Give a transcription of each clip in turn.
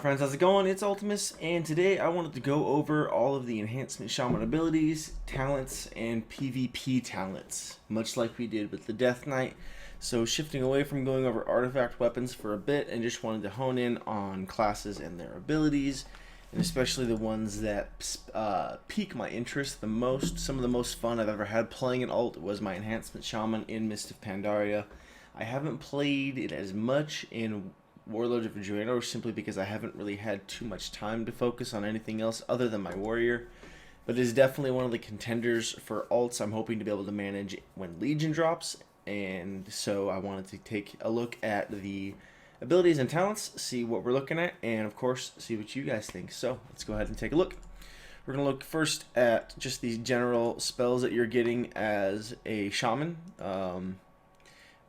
friends, how's it going? It's Ultimus, and today I wanted to go over all of the Enhancement Shaman abilities, talents, and PvP talents, much like we did with the Death Knight. So shifting away from going over artifact weapons for a bit, and just wanted to hone in on classes and their abilities, and especially the ones that pique my interest the most. Some of the most fun I've ever had playing an ult was my Enhancement Shaman in Mist of Pandaria. I haven't played it as much in Warlord of Drano simply because I haven't really had too much time to focus on anything else other than my warrior. But it is definitely one of the contenders for alts I'm hoping to be able to manage when Legion drops. And so I wanted to take a look at the abilities and talents, see what we're looking at, and of course see what you guys think. So let's go ahead and take a look. We're going to look first at just these general spells that you're getting as a shaman.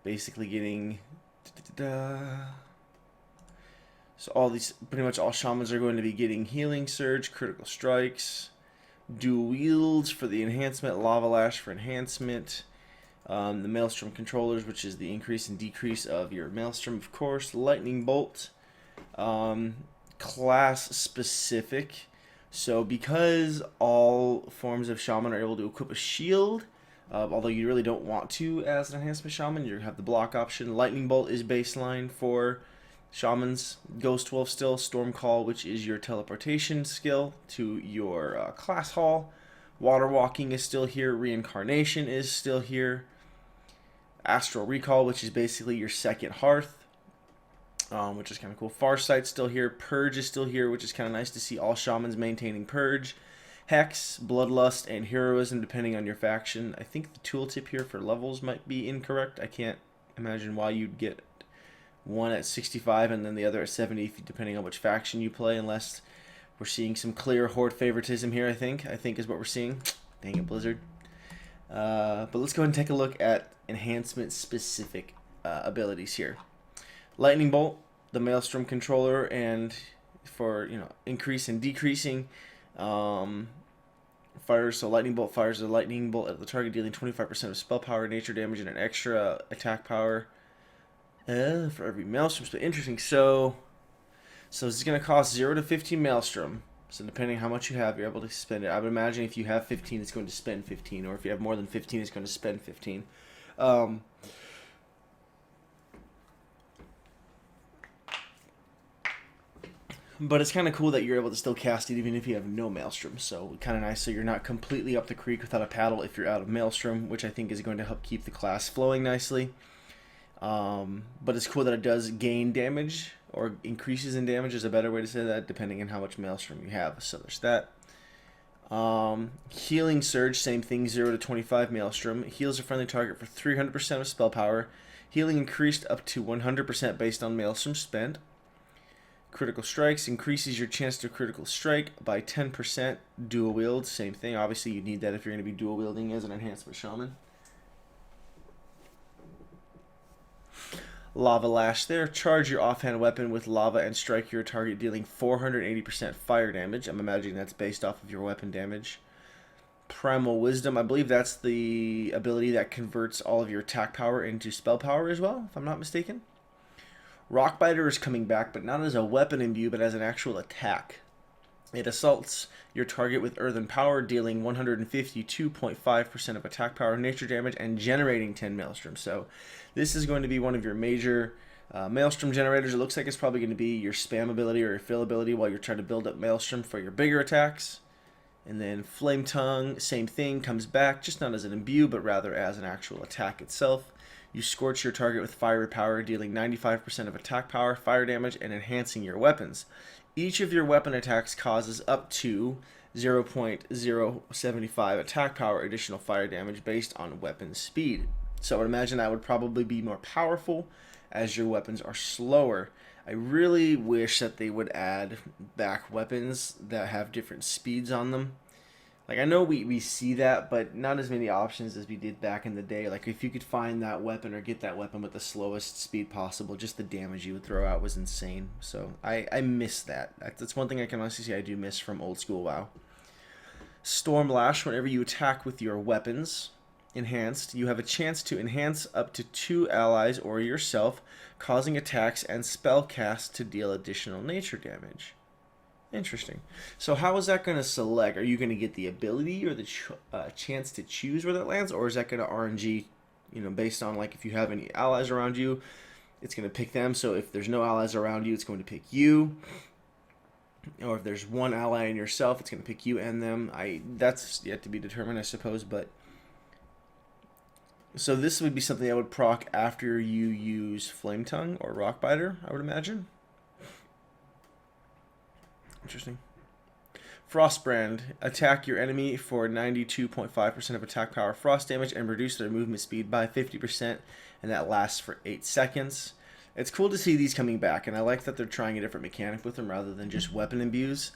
Basically getting... So pretty much all shamans are going to be getting Healing Surge, Critical Strikes, Dual Wields for the enhancement, Lava Lash for enhancement, the Maelstrom Controllers, which is the increase and decrease of your Maelstrom, of course, Lightning Bolt, class specific. So because all forms of shaman are able to equip a shield, although you really don't want to as an enhancement shaman, you have the block option. Lightning Bolt is baseline for shamans. Ghost Wolf still, Storm Call, which is your teleportation skill to your class hall. Water Walking is still here. Reincarnation is still here. Astral Recall, which is basically your second hearth, which is kind of cool. Farsight's still here. Purge is still here, which is kind of nice to see all shamans maintaining Purge. Hex, Bloodlust, and Heroism, depending on your faction. I think the tooltip here for levels might be incorrect. I can't imagine why you'd get one at 65 and then the other at 70, depending on which faction you play, unless we're seeing some clear horde favoritism here. I think is what we're seeing. Dang it, Blizzard. But let's go ahead and take a look at enhancement specific abilities here. Lightning Bolt, the Maelstrom Controller, and for increase and decreasing fires. So Lightning Bolt fires a lightning bolt at the target, dealing 25% of spell power, nature damage, and an extra attack power for every Maelstrom. So interesting. So this is going to cost 0 to 15 Maelstrom. So depending on how much you have, you're able to spend it. I would imagine if you have 15, it's going to spend 15. Or if you have more than 15, it's going to spend 15. But it's kind of cool that you're able to still cast it even if you have no Maelstrom. So kind of nice, so you're not completely up the creek without a paddle if you're out of Maelstrom, which I think is going to help keep the class flowing nicely. But it's cool that it does gain damage, or increases in damage is a better way to say that, depending on how much Maelstrom you have. So there's that. Healing Surge, same thing, 0 to 25 Maelstrom. Heals a friendly target for 300% of spell power. Healing increased up to 100% based on Maelstrom spent. Critical Strikes increases your chance to critical strike by 10%. Dual Wield, same thing. Obviously you need that if you're going to be dual wielding as an enhancement shaman. Lava Lash there. Charge your offhand weapon with lava and strike your target, dealing 480% fire damage. I'm imagining that's based off of your weapon damage. Primal Wisdom, I believe that's the ability that converts all of your attack power into spell power as well, if I'm not mistaken. Rockbiter is coming back, but not as a weapon imbue, but as an actual attack. It assaults your target with earthen power, dealing 152.5% of attack power, nature damage, and generating 10 Maelstrom. So this is going to be one of your major Maelstrom generators. It looks like it's probably going to be your spam ability or your fill ability while you're trying to build up Maelstrom for your bigger attacks. And then Flame Tongue, same thing, comes back, just not as an imbue, but rather as an actual attack itself. You scorch your target with fiery power, dealing 95% of attack power, fire damage, and enhancing your weapons. Each of your weapon attacks causes up to 0.075 attack power additional fire damage based on weapon speed. So I would imagine that would probably be more powerful as your weapons are slower. I really wish that they would add back weapons that have different speeds on them. Like, I know we see that, but not as many options as we did back in the day. Like, if you could find that weapon or get that weapon with the slowest speed possible, just the damage you would throw out was insane. So, I miss that. That's one thing I can honestly say I do miss from old school WoW. Storm Lash, whenever you attack with your weapons, enhanced, you have a chance to enhance up to 2 allies or yourself, causing attacks and spell casts to deal additional nature damage. Interesting. So how is that going to select? Are you going to get the ability or the chance to choose where that lands, or is that going to RNG, based on like if you have any allies around you, it's going to pick them. So if there's no allies around you, it's going to pick you. Or if there's one ally in yourself, it's going to pick you and them. That's yet to be determined, I suppose. But so this would be something that would proc after you use Flame Tongue or Rock Biter, I would imagine. Interesting. Frostbrand. Attack your enemy for 92.5% of attack power frost damage and reduce their movement speed by 50%, and that lasts for 8 seconds. It's cool to see these coming back, and I like that they're trying a different mechanic with them rather than just weapon imbues.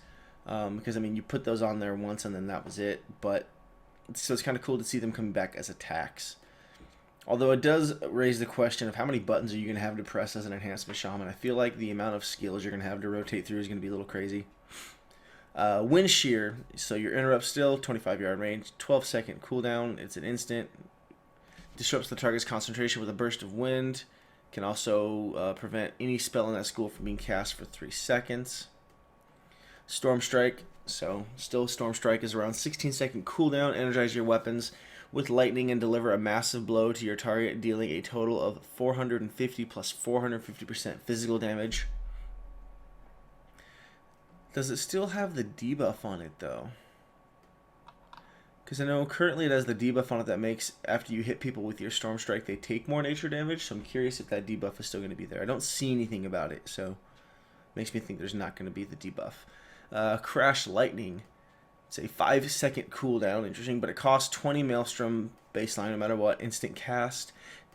Because, I mean, you put those on there once and then that was it. But so it's kind of cool to see them coming back as attacks. Although it does raise the question of how many buttons are you going to have to press as an Enhancement Shaman. I feel like the amount of skills you're going to have to rotate through is going to be a little crazy. Wind Shear, so your interrupt still, 25-yard range, 12-second cooldown, it's an instant. Disrupts the target's concentration with a burst of wind. Can also prevent any spell in that school from being cast for 3 seconds. Storm Strike, so still Storm Strike is around 16-second cooldown. Energize your weapons with lightning and deliver a massive blow to your target, dealing a total of 450 plus 450% physical damage. Does it still have the debuff on it, though? Because I know currently it has the debuff on it that makes, after you hit people with your Storm Strike, they take more nature damage. So I'm curious if that debuff is still going to be there. I don't see anything about it, so makes me think there's not going to be the debuff. Crash Lightning. It's a 5-second cooldown. Interesting, but it costs 20 Maelstrom baseline no matter what. Instant cast.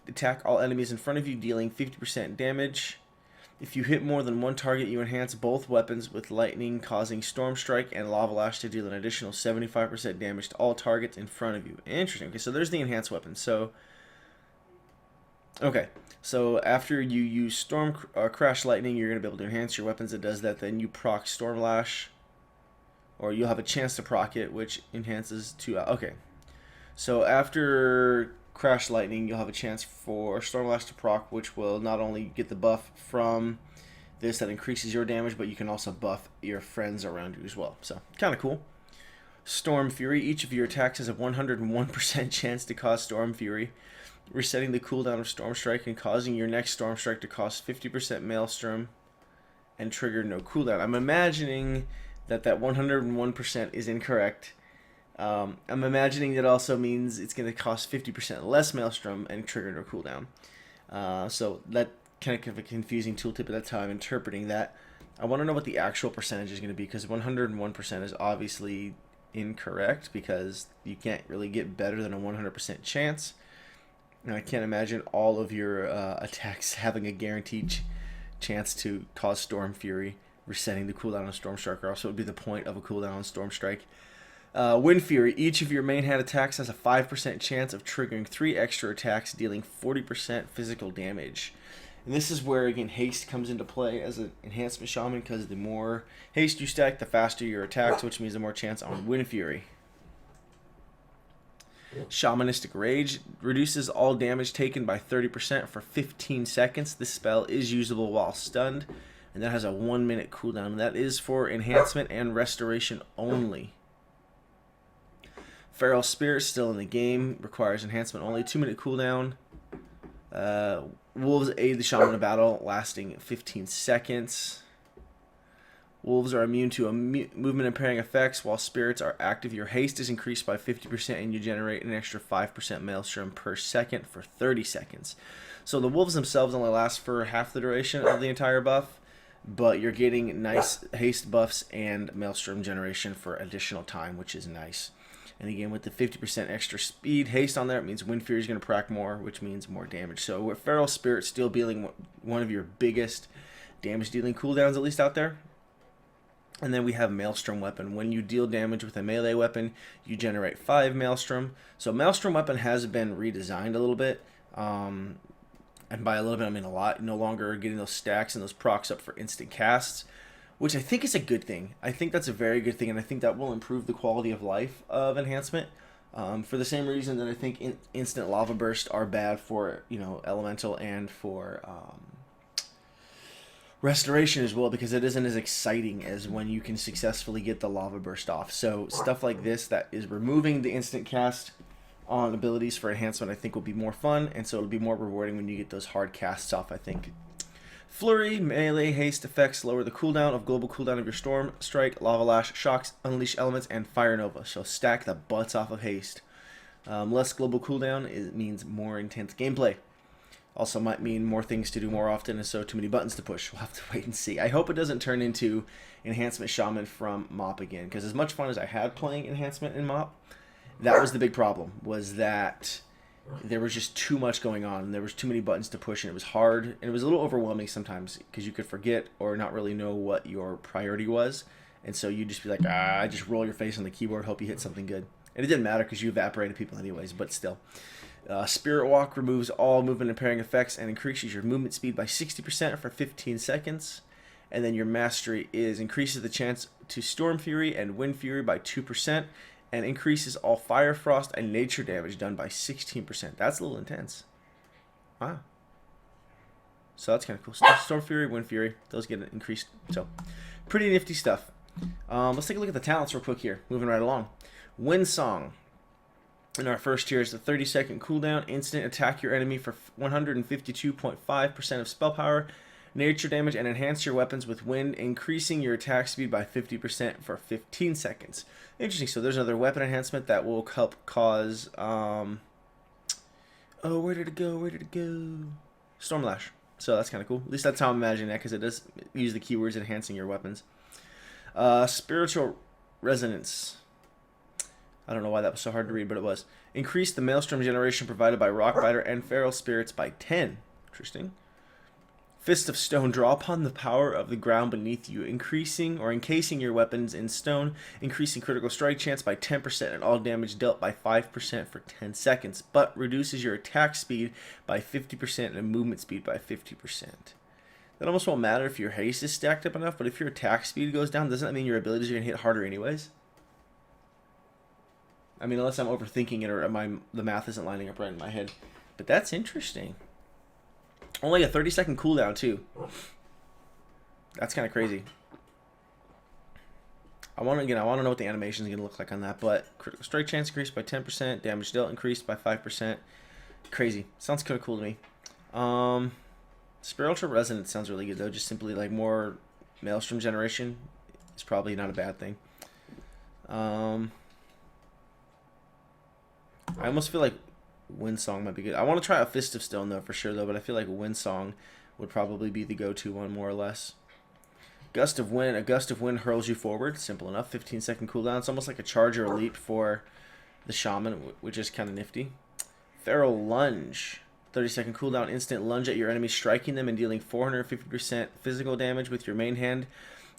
Attack all enemies in front of you, dealing 50% damage. If you hit more than one target, you enhance both weapons with lightning, causing Storm Strike and Lava Lash to deal an additional 75% damage to all targets in front of you. Interesting. Okay, so there's the enhanced weapon. So, okay. So after you use Crash Lightning, you're going to be able to enhance your weapons. It does that. Then you proc Storm Lash, or you'll have a chance to proc it, which enhances to... okay. So after Crash Lightning, you'll have a chance for Storm Lash to proc, which will not only get the buff from this that increases your damage, but you can also buff your friends around you as well. So, kind of cool. Storm Fury. Each of your attacks has a 101% chance to cause Storm Fury, resetting the cooldown of Storm Strike and causing your next Storm Strike to cost 50% Maelstrom and trigger no cooldown. I'm imagining that 101% is incorrect. I'm imagining that also means it's going to cost 50% less Maelstrom and trigger no cooldown. So that kind of a confusing tooltip, but that's how I'm interpreting that. I want to know what the actual percentage is going to be, because 101% is obviously incorrect, because you can't really get better than a 100% chance. And I can't imagine all of your attacks having a guaranteed chance to cause Storm Fury, resetting the cooldown on Storm Strike, or also would be the point of a cooldown on Storm Strike. Wind Fury. Each of your main hand attacks has a 5% chance of triggering 3 extra attacks, dealing 40% physical damage. And this is where, again, haste comes into play as an Enhancement Shaman, because the more haste you stack, the faster your attacks, which means the more chance on Wind Fury. Shamanistic Rage reduces all damage taken by 30% for 15 seconds. This spell is usable while stunned, and that has a 1-minute cooldown. And that is for enhancement and restoration only. Feral Spirit, still in the game, requires enhancement only, 2-minute cooldown. Wolves aid the Shaman in battle, lasting 15 seconds. Wolves are immune to movement impairing effects, while spirits are active. Your haste is increased by 50% and you generate an extra 5% Maelstrom per second for 30 seconds. So the wolves themselves only last for half the duration of the entire buff, but you're getting nice haste buffs and Maelstrom generation for additional time, which is nice. And again, with the 50% extra speed haste on there, it means Wind Fury is going to proc more, which means more damage. So with Feral Spirit still dealing one of your biggest damage dealing cooldowns, at least out there. And then we have Maelstrom Weapon. When you deal damage with a melee weapon, you generate 5 Maelstrom. So Maelstrom Weapon has been redesigned a little bit. And by a little bit, I mean a lot. No longer getting those stacks and those procs up for instant casts, which I think is a good thing. I think that's a very good thing, and I think that will improve the quality of life of Enhancement. For the same reason that I think instant lava burst are bad for, elemental and for restoration as well, because it isn't as exciting as when you can successfully get the lava burst off. So stuff like this that is removing the instant cast on abilities for enhancement, I think will be more fun, and so it'll be more rewarding when you get those hard casts off, I think. Flurry, melee, haste effects lower the cooldown of global cooldown of your storm, strike, lava lash, shocks, unleash elements, and fire nova. So stack the butts off of haste. Less global cooldown means more intense gameplay. Also might mean more things to do more often, and so too many buttons to push. We'll have to wait and see. I hope it doesn't turn into Enhancement Shaman from MoP again, because as much fun as I had playing Enhancement in MoP, that was the big problem, was that there was just too much going on, and there was too many buttons to push, and it was hard, and it was a little overwhelming sometimes, because you could forget or not really know what your priority was, and so you'd just be like, just roll your face on the keyboard, hope you hit something good. And it didn't matter, because you evaporated people anyways, but still. Spirit Walk removes all movement impairing effects and increases your movement speed by 60% for 15 seconds. And then your Mastery increases the chance to Storm Fury and Wind Fury by 2%, and increases all Fire, Frost, and Nature damage done by 16%. That's a little intense. Wow. So that's kind of cool. Storm Fury, Wind Fury, those get increased. So pretty nifty stuff. Let's take a look at the talents real quick here. Moving right along. Wind Song. In our first tier is the 30-second cooldown. Instant attack your enemy for 152.5% of spell power, nature damage, and enhance your weapons with wind, increasing your attack speed by 50% for 15 seconds. Interesting. So there's another weapon enhancement that will help cause... oh, where did it go? Where did it go? Stormlash. So that's kind of cool. At least that's how I'm imagining that, because it does use the keywords enhancing your weapons. Spiritual Resonance. I don't know why that was so hard to read, but it was. Increase the Maelstrom generation provided by Rockbiter and Feral Spirits by 10. Interesting. Fist of Stone. Draw upon the power of the ground beneath you, increasing or encasing your weapons in stone, increasing critical strike chance by 10% and all damage dealt by 5% for 10 seconds, but reduces your attack speed by 50% and movement speed by 50%. That almost won't matter if your haste is stacked up enough, but if your attack speed goes down, doesn't that mean your abilities are going to hit harder anyways? I mean, unless I'm overthinking it or the math isn't lining up right in my head. But that's interesting. Only a 30-second cooldown, too. That's kind of crazy. I want to know what the animation is going to look like on that. But critical strike chance increased by 10%. Damage dealt increased by 5%. Crazy. Sounds kind of cool to me. Spiritual Resonance sounds really good, though. Just simply like more Maelstrom generation is probably not a bad thing. I almost feel like Wind Song might be good. I want to try a Fist of Stone, though, for sure, though. But I feel like Wind Song would probably be the go-to one, more or less. Gust of Wind. A Gust of Wind hurls you forward. Simple enough. 15-second cooldown. It's almost like a charge or a leap for the Shaman, which is kind of nifty. Feral Lunge. 30-second cooldown. Instant lunge at your enemy, striking them and dealing 450% physical damage with your main hand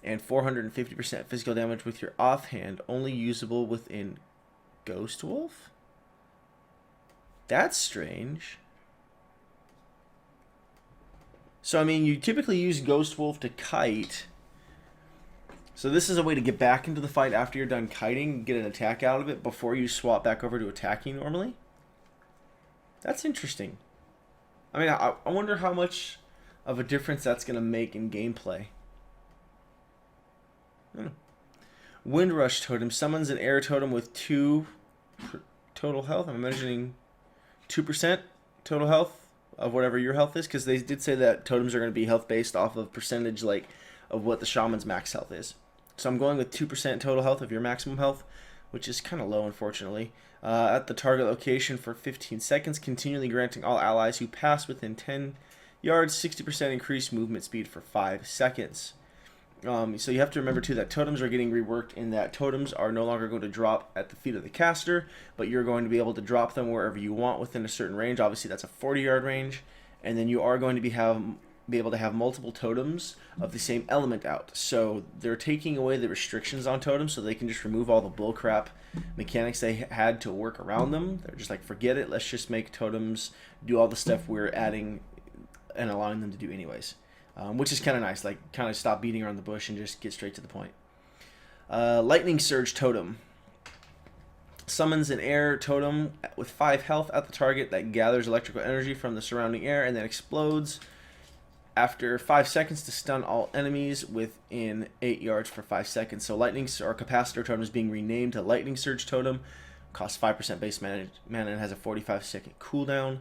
and 450% physical damage with your offhand. Only usable within Ghost Wolf? That's strange. So, I mean, you typically use Ghost Wolf to kite. So this is a way to get back into the fight after you're done kiting, get an attack out of it before you swap back over to attacking normally. That's interesting. I mean, I wonder how much of a difference that's going to make in gameplay. Wind Rush Totem. Summons an air totem with 2 total health. I'm imagining 2% total health of whatever your health is, because they did say that totems are going to be health based off of percentage of what the shaman's max health is. So I'm going with 2% total health of your maximum health, which is kind of low, unfortunately. At the target location for 15 seconds, continually granting all allies who pass within 10 yards 60% increased movement speed for 5 seconds. So you have to remember, too, that totems are getting reworked in that totems are no longer going to drop at the feet of the caster, but you're going to be able to drop them wherever you want within a certain range. Obviously, that's a 40-yard range. And then you are going to be able to have multiple totems of the same element out. So they're taking away the restrictions on totems so they can just remove all the bullcrap mechanics they had to work around them. They're just like, forget it, let's just make totems do all the stuff we're adding and allowing them to do anyways. Which is kind of nice, like kind of stop beating around the bush and just get straight to the point. Lightning Surge Totem. Summons an air totem with 5 health at the target that gathers electrical energy from the surrounding air and then explodes after 5 seconds to stun all enemies within 8 yards for 5 seconds. So lightning or capacitor totem is being renamed to lightning surge totem. Costs 5% base mana and has a 45-second cooldown.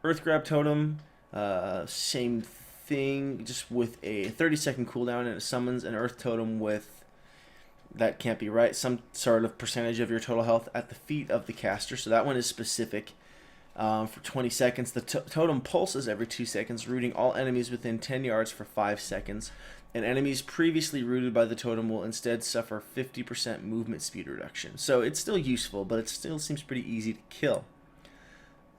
Earth grab totem, same thing, just with a 30-second cooldown, and it summons an earth totem with, that can't be right, some sort of percentage of your total health at the feet of the caster. So that one is specific. For 20 seconds. The totem pulses every 2 seconds, rooting all enemies within 10 yards for 5 seconds. And enemies previously rooted by the totem will instead suffer 50% movement speed reduction. So it's still useful, but it still seems pretty easy to kill.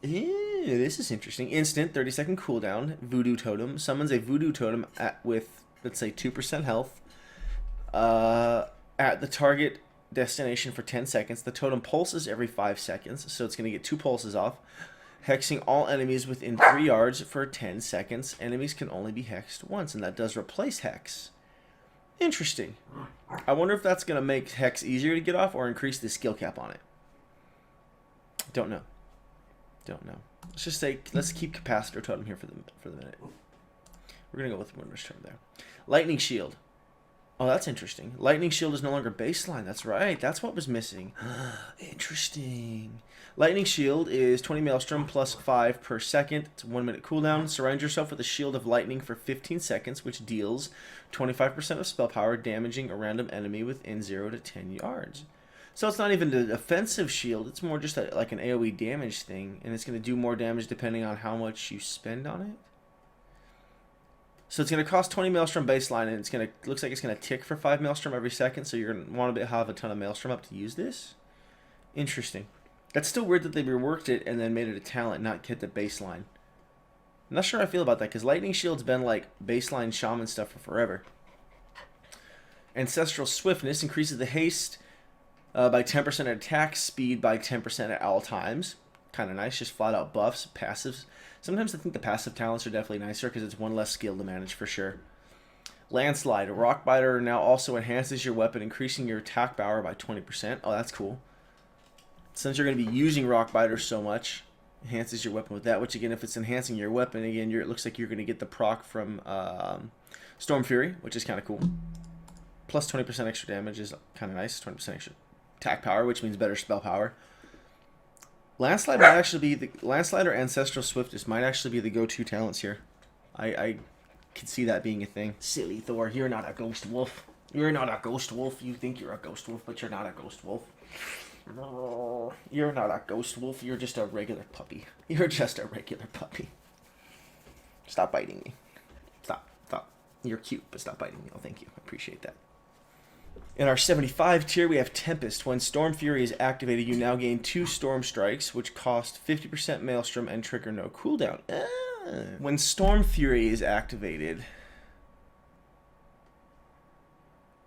Ew, this is interesting. Instant, 30-second cooldown. Voodoo totem. Summons a voodoo totem with, let's say, 2% health. At the target destination for 10 seconds. The totem pulses every 5 seconds, so it's going to get 2 pulses off. Hexing all enemies within 3 yards for 10 seconds. Enemies can only be hexed once, and that does replace hex. Interesting. I wonder if that's going to make hex easier to get off or increase the skill cap on it. Don't know. Don't know. Let's just say, let's keep capacitor totem here for the minute. We're going to go with Windrush totem there. Lightning shield. Oh, that's interesting. Lightning shield is no longer baseline. That's right. That's what was missing. Interesting. Lightning shield is 20 maelstrom plus 5 per second. It's a 1-minute cooldown. Surround yourself with a shield of lightning for 15 seconds, which deals 25% of spell power, damaging a random enemy within 0 to 10 yards. So it's not even an offensive shield. It's more just like an AoE damage thing, and it's going to do more damage depending on how much you spend on it. So it's going to cost 20 maelstrom baseline, and it's going to looks like it's going to tick for 5 maelstrom every second. So you're going to want to have a ton of maelstrom up to use this. Interesting. That's still weird that they reworked it and then made it a talent, not kept the baseline. I'm not sure how I feel about that, because Lightning Shield's been like baseline shaman stuff for forever. Ancestral Swiftness increases the haste by 10% at attack, speed by 10% at all times. Kind of nice, just flat out buffs, passives. Sometimes I think the passive talents are definitely nicer because it's one less skill to manage for sure. Landslide. Rockbiter now also enhances your weapon, increasing your attack power by 20%. Oh, that's cool. Since you're going to be using Rockbiter so much, enhances your weapon with that, which again, if it's enhancing your weapon, again, it looks like you're going to get the proc from Storm Fury, which is kind of cool. Plus 20% extra damage is kind of nice. 20% extra attack power, which means better spell power. Landslide might actually be the Landslide or Ancestral Swiftness might actually be the go-to talents here. I can see that being a thing. Silly Thor, you're not a ghost wolf. You're not a ghost wolf. You think you're a ghost wolf, but you're not a ghost wolf. You're not a ghost wolf. You're just a regular puppy. You're just a regular puppy. Stop biting me. Stop. Stop. You're cute, but stop biting me. Oh, thank you. I appreciate that. In our 75 tier, we have Tempest. When Storm Fury is activated, you now gain 2 Storm Strikes, which cost 50% Maelstrom and trigger no cooldown. When Storm Fury is activated,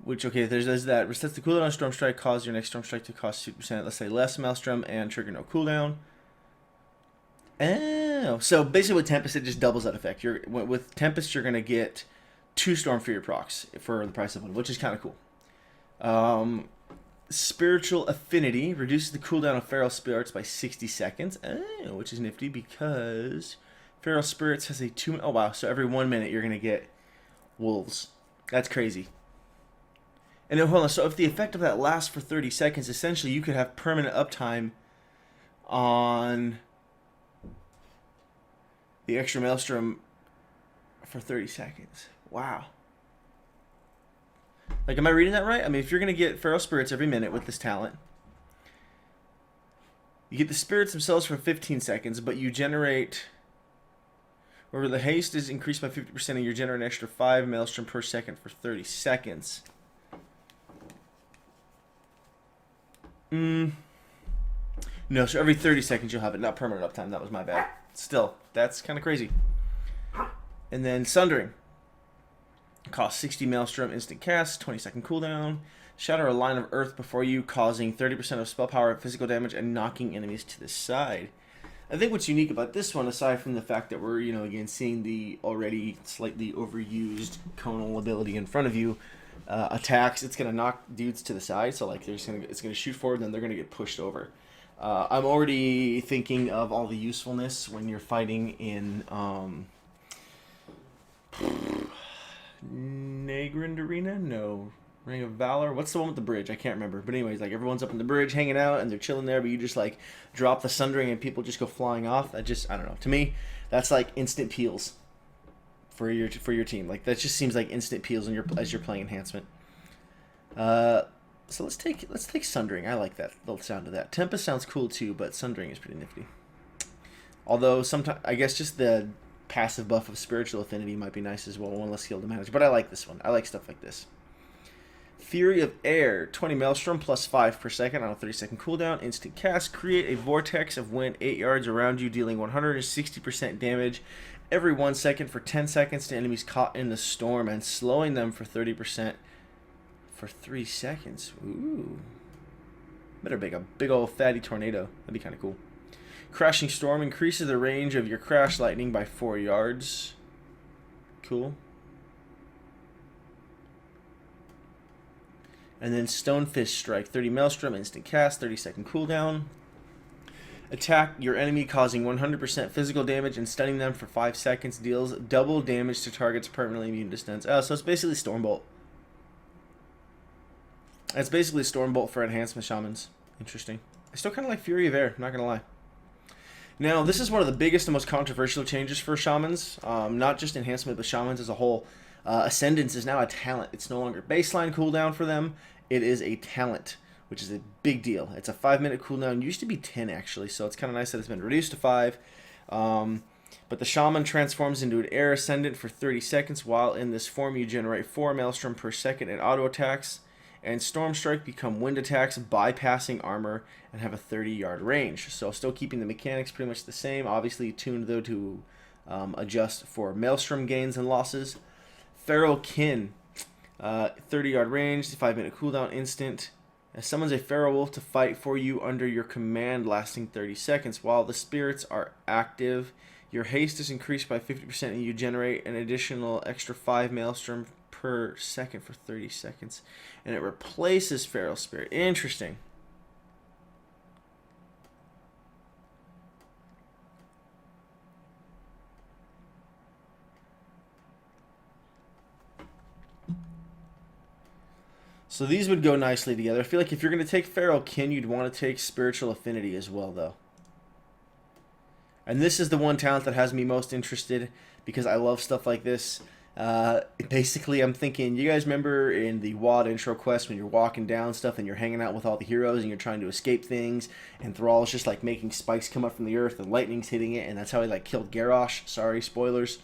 which, okay, there's that. Resets the cooldown on Storm Strike, cause your next Storm Strike to cost 50%, let's say less Maelstrom, and trigger no cooldown. Oh, so basically with Tempest, it just doubles that effect. With Tempest, you're going to get 2 Storm Fury procs for the price of 1, which is kind of cool. Spiritual Affinity reduces the cooldown of Feral Spirits by 60 seconds, which is nifty because Feral Spirits has a 2... Oh, wow. So every 1 minute, you're going to get wolves. That's crazy. And then, hold on. So if the effect of that lasts for 30 seconds, essentially you could have permanent uptime on the extra Maelstrom for 30 seconds. Wow. Like, am I reading that right? I mean, if you're going to get Feral Spirits every minute with this talent, you get the spirits themselves for 15 seconds, but you generate... Or the haste is increased by 50% and you generate an extra 5 Maelstrom per second for 30 seconds. No, so every 30 seconds you'll have it. Not permanent uptime. That was my bad. Still, that's kind of crazy. And then Sundering. Costs 60 Maelstrom, instant cast, 20-second cooldown. Shatter a line of earth before you, causing 30% of spell power, physical damage, and knocking enemies to the side. I think what's unique about this one, aside from the fact that we're, again, seeing the already slightly overused conal ability in front of you, attacks, it's gonna knock dudes to the side. So like it's gonna shoot forward, and then they're gonna get pushed over. I'm already thinking of all the usefulness when you're fighting in Nagrand Arena. No, Ring of Valor. What's the one with the bridge? I can't remember. But anyways, like everyone's up on the bridge hanging out and they're chilling there, but you just like drop the sundering and people just go flying off. I don't know. To me, that's like instant peels for your team. Like that just seems like instant peels as you're playing enhancement. So let's take sundering. I like that the sound of that. Tempest sounds cool too, but sundering is pretty nifty. Although sometimes I guess just the passive buff of spiritual affinity might be nice as well. One less skill to manage, but I like this one. I like stuff like this. Fury of Air, 20 Maelstrom plus 5 per second on a 30-second cooldown. Instant cast. Create a vortex of wind 8 yards around you, dealing 160% damage every 1 second for 10 seconds to enemies caught in the storm, and slowing them for 30% for 3 seconds. Ooh. Better make a big old fatty tornado. That'd be kind of cool. Crashing Storm increases the range of your crash lightning by 4 yards. Cool. And then Stonefist Strike, 30 Maelstrom, instant cast, 30-second cooldown. Attack your enemy, causing 100% physical damage and stunning them for 5 seconds. Deals double damage to targets permanently immune to stuns. Oh, so it's basically Stormbolt. It's basically Stormbolt for Enhancement Shamans. Interesting. I still kind of like Fury of Air, not going to lie. Now, this is one of the biggest and most controversial changes for Shamans. Not just Enhancement, but Shamans as a whole. Ascendance is now a talent. It's no longer baseline cooldown for them. It is a talent, which is a big deal. It's a 5-minute cooldown. It used to be 10, actually, so it's kind of nice that it's been reduced to 5. But the Shaman transforms into an Air Ascendant for 30 seconds. While in this form, you generate 4 Maelstrom per second in auto attacks. And Storm Strike become wind attacks, bypassing armor, and have a 30-yard range. So still keeping the mechanics pretty much the same. Obviously tuned, though, to adjust for Maelstrom gains and losses. Feral Kin, 30-yard range, 5-minute cooldown, instant. Summons a feral wolf to fight for you under your command, lasting 30 seconds. While the spirits are active, your haste is increased by 50% and you generate an additional extra 5 Maelstrom per second for 30 seconds. And it replaces Feral Spirit. Interesting. So these would go nicely together. I feel like if you're going to take Feral Kin, you'd want to take Spiritual Affinity as well, though. And this is the one talent that has me most interested because I love stuff like this. Basically, I'm thinking, you guys remember in the WoD intro quest when you're walking down stuff and you're hanging out with all the heroes and you're trying to escape things, and Thrall's just like making spikes come up from the earth and lightning's hitting it, and that's how he like killed Garrosh. Sorry, spoilers.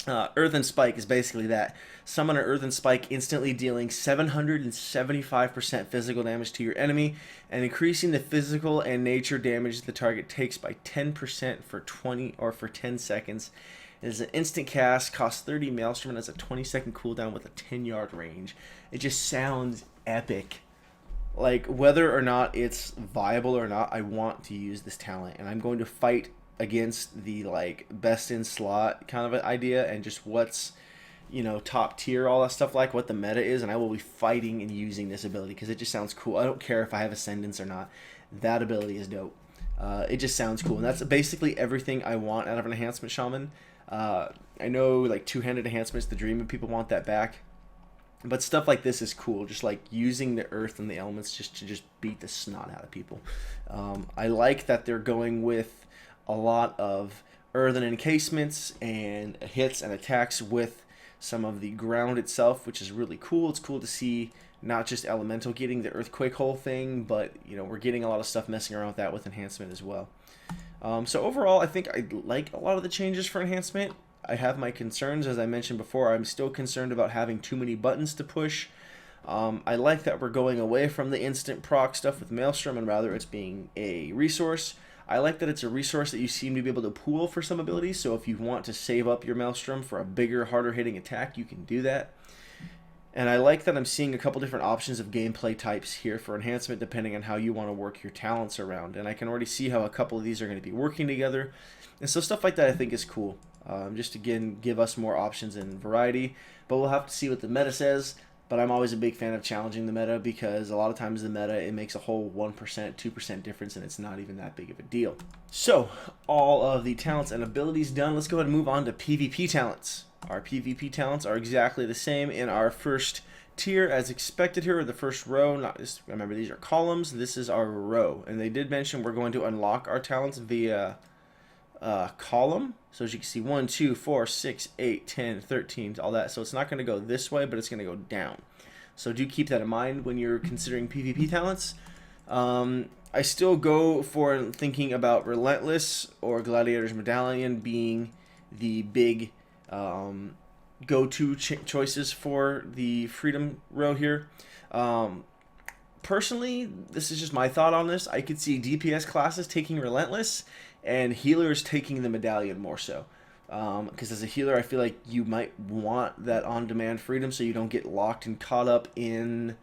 Earthen Spike is basically that. Summon an Earthen Spike, instantly dealing 775% physical damage to your enemy, and increasing the physical and nature damage the target takes by 10% for 10 seconds. It is an instant cast, costs 30 Maelstrom, and has a 20-second cooldown with a 10-yard range. It just sounds epic. Like, whether or not it's viable or not, I want to use this talent, and I'm going to fight against the like best in slot kind of an idea and just what's, you know, top tier, all that stuff, like what the meta is, and I will be fighting and using this ability because it just sounds cool. I don't care if I have Ascendance or not. That ability is dope. It just sounds cool, and that's basically everything I want out of an Enhancement Shaman. I know like two-handed enhancements, the dream, and people want that back. But stuff like this is cool, just like using the earth and the elements just to beat the snot out of people. I like that they're going with a lot of earthen encasements and hits and attacks with some of the ground itself, which is really cool. It's cool to see not just elemental getting the earthquake hole thing, but you know, we're getting a lot of stuff messing around with that with enhancement as well. So overall, I think I like a lot of the changes for enhancement. I have my concerns, as I mentioned before. I'm still concerned about having too many buttons to push. I like that we're going away from the instant proc stuff with Maelstrom, and rather it's being a resource. I like that it's a resource that you seem to be able to pool for some abilities, so if you want to save up your Maelstrom for a bigger, harder hitting attack, you can do that. And I like that I'm seeing a couple different options of gameplay types here for enhancement depending on how you want to work your talents around. And I can already see how a couple of these are going to be working together. And so stuff like that I think is cool. Just again, give us more options and variety. But we'll have to see what the meta says. but I'm always a big fan of challenging the meta because a lot of times the meta, it makes a whole 1%, 2% difference, and it's not even that big of a deal. So, all of the talents and abilities done. Let's go ahead and move on to PvP talents. Our PvP talents are exactly the same in our first tier as expected here, or the first row. Not just, remember, these are columns. This is our row, and they did mention we're going to unlock our talents via column. So as you can see, 1, 2, 4, 6, 8, 10, 13, all that. So it's not going to go this way, but it's going to go down. So do keep that in mind when you're considering PvP talents. I still go for thinking about Relentless or Gladiator's Medallion being the big go-to choices for the Freedom row here. Personally, this is just my thought on this. I could see DPS classes taking Relentless and healers taking the Medallion more so. Because as a healer, I feel like you might want that on-demand freedom so you don't get locked and caught up in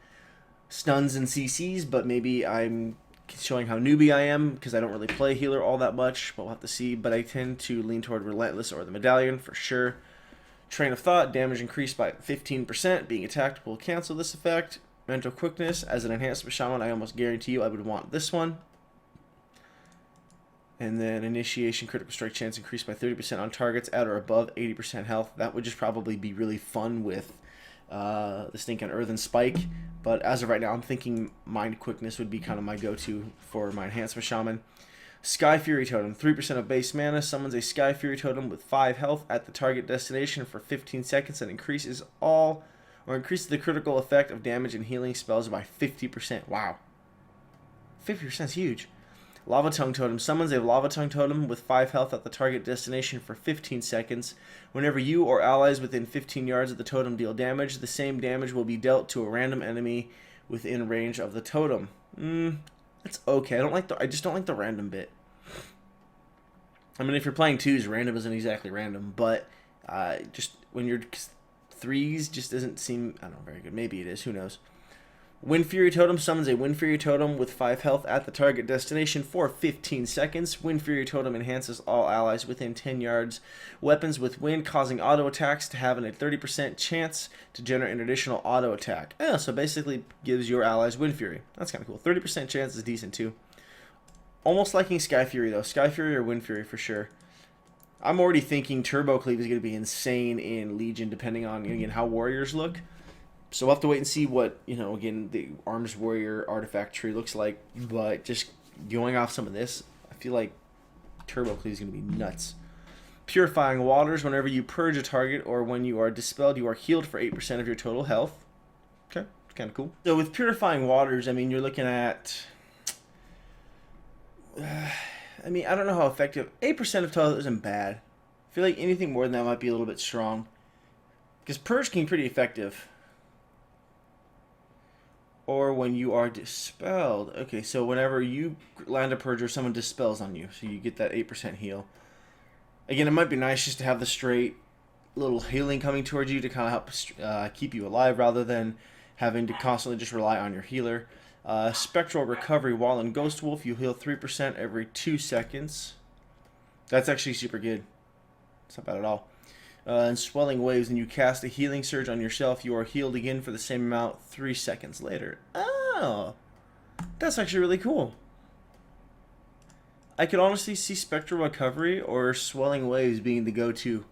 stuns and CCs, but maybe I'm showing how newbie I am because I don't really play healer all that much, but we'll have to see. But I tend to lean toward Relentless or the Medallion for sure. Train of Thought, damage increased by 15%. Being attacked will cancel this effect. Mental Quickness, as an Enhancement Shaman, I almost guarantee you I would want this one. And then Initiation, critical strike chance increased by 30% on targets at or above 80% health. That would just probably be really fun with the Stinking Earthen Spike. But as of right now, I'm thinking Mind Quickness would be kind of my go-to for my Enhancement Shaman. Sky Fury Totem, 3% of base mana, summons a Sky Fury Totem with 5 health at the target destination for 15 seconds and increases the critical effect of damage and healing spells by 50%. Wow. 50% is huge. Lava Tongue Totem, summons a Lava Tongue Totem with 5 health at the target destination for 15 seconds. Whenever you or allies within 15 yards of the totem deal damage, the same damage will be dealt to a random enemy within range of the totem. That's okay. I just don't like the random bit. I mean, if you're playing twos, random isn't exactly random, but just when you're threes, just doesn't seem, I don't know, very good. Maybe it is. Who knows? Wind Fury Totem, summons a Wind Fury Totem with 5 health at the target destination for 15 seconds. Wind Fury Totem enhances all allies within 10 yards weapons with wind, causing auto attacks to have a 30% chance to generate an additional auto attack. Yeah, so basically gives your allies Wind Fury. That's kind of cool. 30% chance is decent too. Almost liking Sky Fury though. Sky Fury or Wind Fury for sure. I'm already thinking Turbo Cleave is going to be insane in Legion depending on, again, how warriors look. So we'll have to wait and see what, again, the Arms Warrior artifact tree looks like. But just going off some of this, I feel like Turbo Cleave is going to be nuts. Purifying Waters, whenever you purge a target or when you are dispelled, you are healed for 8% of your total health. Okay, kind of cool. So with Purifying Waters, I mean, you're looking at... I mean, I don't know how effective... 8% of total isn't bad. I feel like anything more than that might be a little bit strong. Because Purge can be pretty effective. Or when you are dispelled. Okay, so whenever you land a purge or someone dispels on you, so you get that 8% heal. Again, it might be nice just to have the straight little healing coming towards you to kind of help keep you alive rather than having to constantly just rely on your healer. Spectral Recovery, while in Ghost Wolf, you heal 3% every 2 seconds. That's actually super good. It's not bad at all. And Swelling Waves, and you cast a healing surge on yourself, you are healed again for the same amount 3 seconds later. Oh, that's actually really cool. I could honestly see Spectral Recovery or Swelling Waves being the go-to.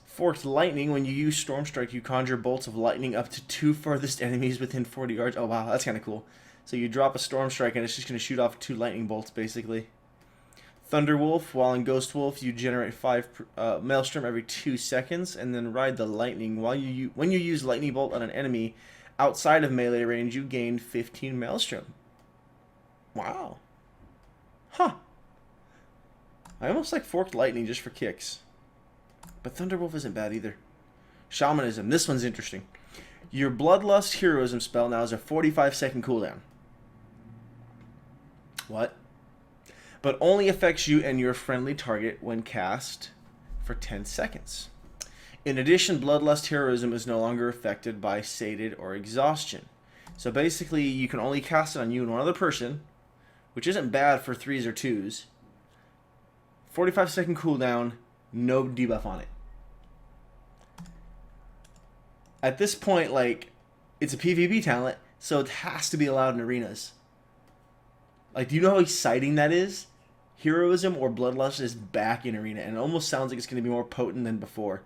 Forked Lightning, when you use Storm Strike, you conjure bolts of lightning up to 2 furthest enemies within 40 yards. Oh wow, that's kind of cool. So you drop a Storm Strike and it's just going to shoot off 2 lightning bolts basically. Thunderwolf, while in Ghost Wolf, you generate 5 Maelstrom every 2 seconds, and then ride the lightning. When you use Lightning Bolt on an enemy outside of melee range, you gain 15 Maelstrom. Wow. Huh. I almost like Forked Lightning just for kicks. But Thunderwolf isn't bad either. Shamanism. This one's interesting. Your Bloodlust Heroism spell now has a 45-second cooldown. What? But only affects you and your friendly target when cast for 10 seconds. In addition, Bloodlust Heroism is no longer affected by Sated or Exhaustion. So basically, you can only cast it on you and one other person, which isn't bad for 3s or 2s. 45-second cooldown, no debuff on it. At this point, like, it's a PvP talent, so it has to be allowed in arenas. Like, do you know how exciting that is? Heroism or Bloodlust is back in arena, and it almost sounds like it's going to be more potent than before.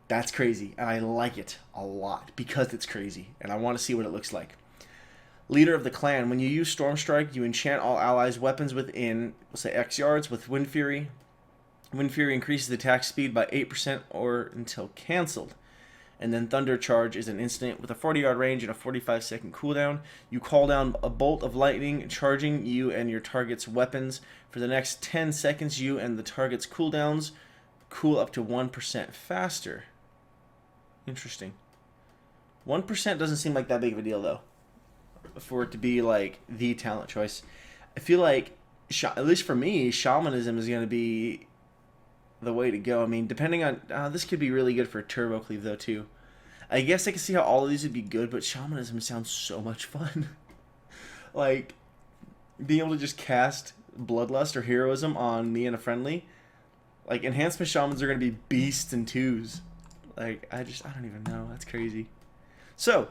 That's crazy, and I like it a lot because it's crazy, and I want to see what it looks like. Leader of the clan. When you use Storm Strike, you enchant all allies' weapons within, let's say, X yards with Wind Fury. Wind Fury increases the attack speed by 8% or until cancelled. And then Thunder Charge is an instant with a 40-yard range and a 45-second cooldown. You call down a bolt of lightning, charging you and your target's weapons. For the next 10 seconds, you and the target's cooldowns cool up to 1% faster. Interesting. 1% doesn't seem like that big of a deal, though, for it to be, like, the talent choice. I feel like, at least for me, Shamanism is going to be the way to go. I mean, depending on... this could be really good for Turbo Cleave, though, too. I guess I can see how all of these would be good, but Shamanism sounds so much fun. Like, being able to just cast Bloodlust or Heroism on me and a friendly. Like, Enhancement Shamans are going to be beasts and twos. Like, I don't even know. That's crazy. So,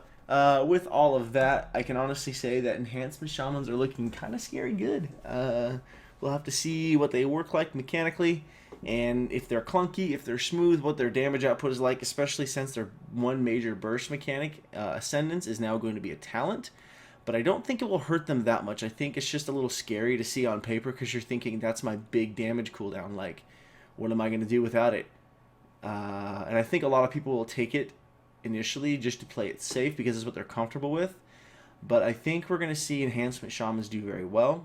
with all of that, I can honestly say that Enhancement Shamans are looking kind of scary good. We'll have to see what they work like mechanically, and if they're clunky, if they're smooth, what their damage output is like, especially since their one major burst mechanic, Ascendance, is now going to be a talent. But I don't think it will hurt them that much. I think it's just a little scary to see on paper because you're thinking, that's my big damage cooldown. Like, what am I going to do without it? And I think a lot of people will take it initially just to play it safe because it's what they're comfortable with. But I think we're going to see Enhancement Shamans do very well,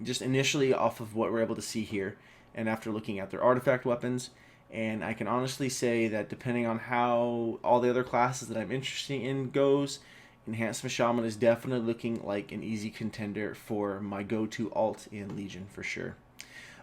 just initially off of what we're able to see here and after looking at their artifact weapons. And I can honestly say that depending on how all the other classes that I'm interested in goes, Enhancement Shaman is definitely looking like an easy contender for my go-to alt in Legion for sure.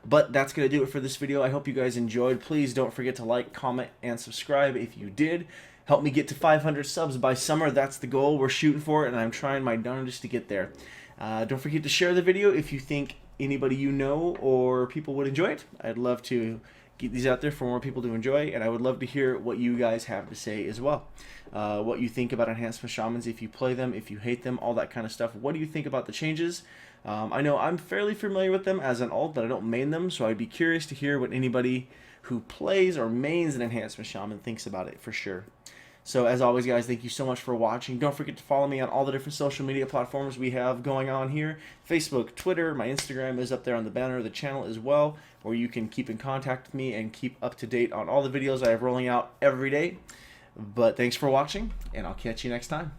But that's going to do it for this video. I hope you guys enjoyed. Please don't forget to like, comment, and subscribe if you did. Help me get to 500 subs by summer. That's the goal. We're shooting for it, and I'm trying my darndest to get there. Don't forget to share the video if you think anybody you know or people would enjoy it. I'd love to get these out there for more people to enjoy, and I would love to hear what you guys have to say as well. What you think about Enhancement Shamans, if you play them, if you hate them, all that kind of stuff. What do you think about the changes? I know I'm fairly familiar with them as an alt, but I don't main them, so I'd be curious to hear what anybody who plays or mains an Enhancement Shaman thinks about it for sure. So as always, guys, thank you so much for watching. Don't forget to follow me on all the different social media platforms we have going on here. Facebook, Twitter, my Instagram is up there on the banner of the channel as well, where you can keep in contact with me and keep up to date on all the videos I have rolling out every day. But thanks for watching, and I'll catch you next time.